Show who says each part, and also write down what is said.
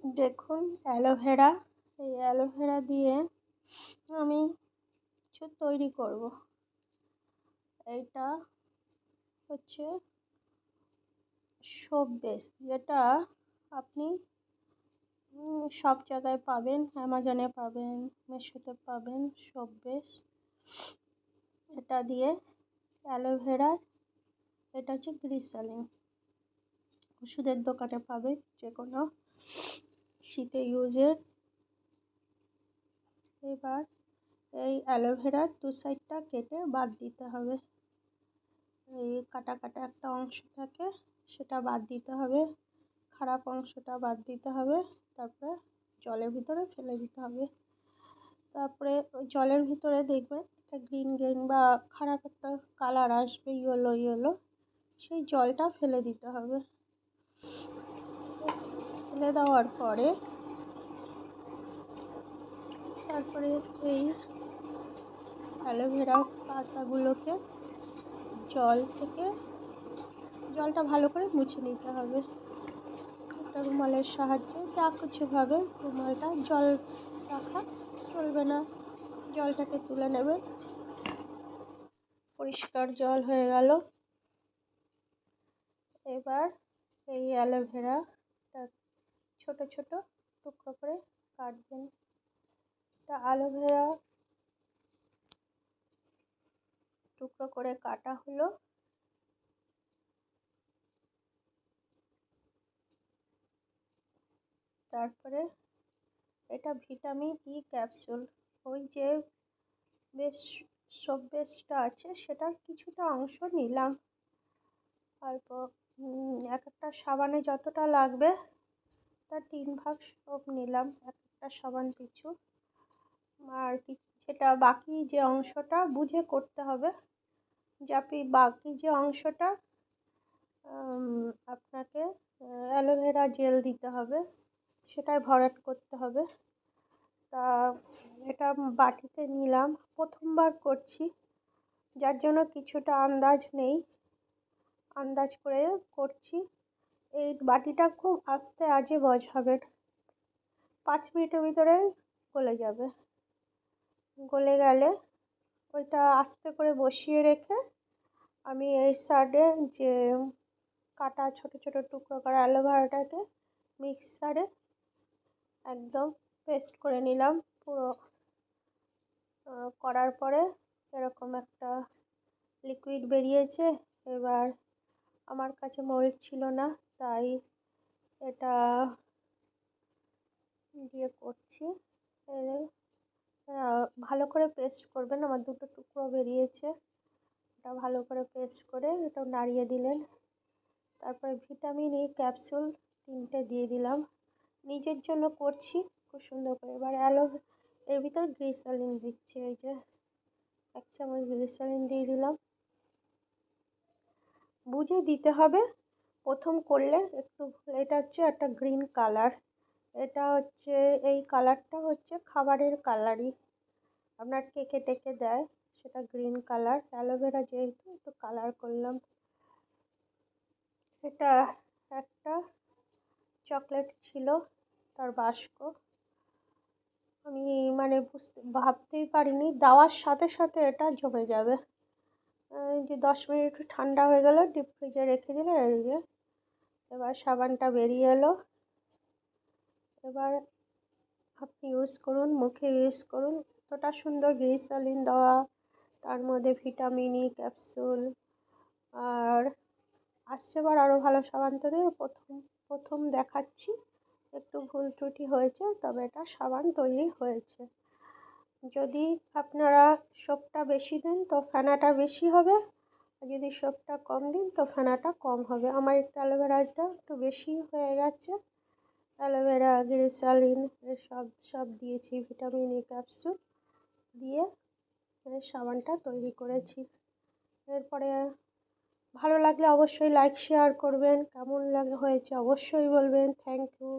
Speaker 1: দেখুন অ্যালোভেরা, এই অ্যালোভেরা দিয়ে আমি কিছু তৈরি করব। এইটা হচ্ছে সোপ বেস, যেটা আপনি সব জায়গায় পাবেন, অ্যামাজনে পাবেন, মিশোতে পাবেন। সোপ বেস এটা দিয়ে অ্যালোভেরা, এটা হচ্ছে গ্লিসারিন, ওষুধের দোকানে পাবে, যে কোনো শীতে ইউজের। এবার এই অ্যালোভেরার দু সাইডটা কেটে বাদ দিতে হবে। এই কাটা কাটা একটা অংশ থাকে, সেটা বাদ দিতে হবে, খারাপ অংশটা বাদ দিতে হবে। তারপরে জলের ভিতরে ফেলে দিতে হবে। তারপরে ওই জলের ভিতরে দেখবেন একটা গ্রিন গ্রিন বা খারাপ একটা কালার আসবে, ইয়েলো ইয়েলো, সেই জলটা ফেলে দিতে হবে। ফেলে দেওয়ার পরে তারপরে এই অ্যালোভেরা পাতাগুলোকে জলটা ভালো করে মুছে নিতে হবে। একটা রুমালের সাহায্যে, যা কিছুভাবে, রুমালটা জল রাখা চলবে না, জলটাকে তুলে নেবে। পরিষ্কার জল হয়ে গেল। এবার এই অ্যালোভেরাটা ছোট ছোট টুকরো করে কাটবেন। তা অ্যালোভেরা টুকরো করে কাটা হলো। তারপরে এটা ভিটামিন ই ক্যাপসুল, ওই যে বেশ সোপ বেসটা আছে সেটার কিছুটা অংশ নিলাম। অল্প এক একটা সাবানে যতটা লাগবে তার 3 ভাগ সোপ নিলাম এক একটা সাবান পিছু। আর যেটা বাকি যে অংশটা বুঝে করতে হবে, যে আপনি বাকি যে অংশটা আপনাকে অ্যালোভেরা জেল দিতে হবে, সেটাই ভরাট করতে হবে। তা এটা বাটিতে নিলাম, প্রথমবার করছি, যার জন্য কিছুটা আন্দাজ নেই, আন্দাজ করে করছি। এই বাটিটা খুব আস্তে আজে বসাবেন, 5 মিনিটের ভিতরে গলে যাবে। গলে গেলে ওইটা আস্তে করে বসিয়ে রেখে আমি এই সাইডে যে কাটা ছোট ছোট টুকরো করা অ্যালোভেরাটাকে মিক্সারে একদম পেস্ট করে নিলাম পুরো। করার পরে এরকম একটা লিকুইড বেরিয়েছে। এবার আমার কাছে মোল্ড ছিল না, তাই এটা দিয়ে করছি। ভালো করে পেস্ট করবেন, আমার দুটো টুকরো বেরিয়েছে। এটা ভালো করে পেস্ট করে এটা নাড়িয়ে দিলেন। তারপরে ভিটামিন ই ক্যাপসুল 3টে দিয়ে দিলাম, নিজের জন্য করছি খুব সুন্দর করে। এবার এর ভিতর গ্লিসারিন দিচ্ছি, এই যে 1 চামচ গ্লিসারিন দিয়ে দিলাম। বুঝে দিতে হবে, প্রথম করলে একটু। এটা হচ্ছে একটা গ্রিন কালার, এটা হচ্ছে, এই কালারটা হচ্ছে খাবারের কালারই, আপনার কেকে টেকে দেয়, সেটা গ্রিন কালার। অ্যালোভেরা যেহেতু একটু কালার করলাম। এটা একটা চকলেট ছিল, তার বাস্ক। আমি মানে ভাবতেই পারিনি দেওয়ার সাথে সাথে এটা জমে যাবে। যে 10 মিনিট ঠান্ডা হয়ে গেল, ডিপ ফ্রিজে রেখে দিলে, এই যে এবার সাবানটা বেরিয়ে এলো। এবার আপনি ইউজ করুন, মুখে ইউজ করুন, এতটা সুন্দর গ্লিসারিন দেওয়া, তার মধ্যে ভিটামিন ই ক্যাপসুল। আর আসছেবার আরও ভালো সাবান তৈরি, প্রথম দেখাচ্ছি, একটু ভুল ত্রুটি হয়েছে, তবে এটা সাবান তৈরি হয়েছে। যদি আপনারা সোপটা বেশি দেন তো ফেনাটা বেশি হবে, আর যদি সোপটা কম দিন তো ফেনাটা কম হবে। আমার একটু অ্যালোভেরাটা একটু বেশি হয়ে গেছে। অ্যালোভেরা, গ্লিসারিন সব দিয়েছি, ভিটামিন ই ক্যাপসুল দিয়ে সাবানটা তৈরি করেছি। এরপরে ভালো লাগলে অবশ্যই লাইক শেয়ার করবেন, কেমন হয়েছে অবশ্যই বলবেন। Thank you.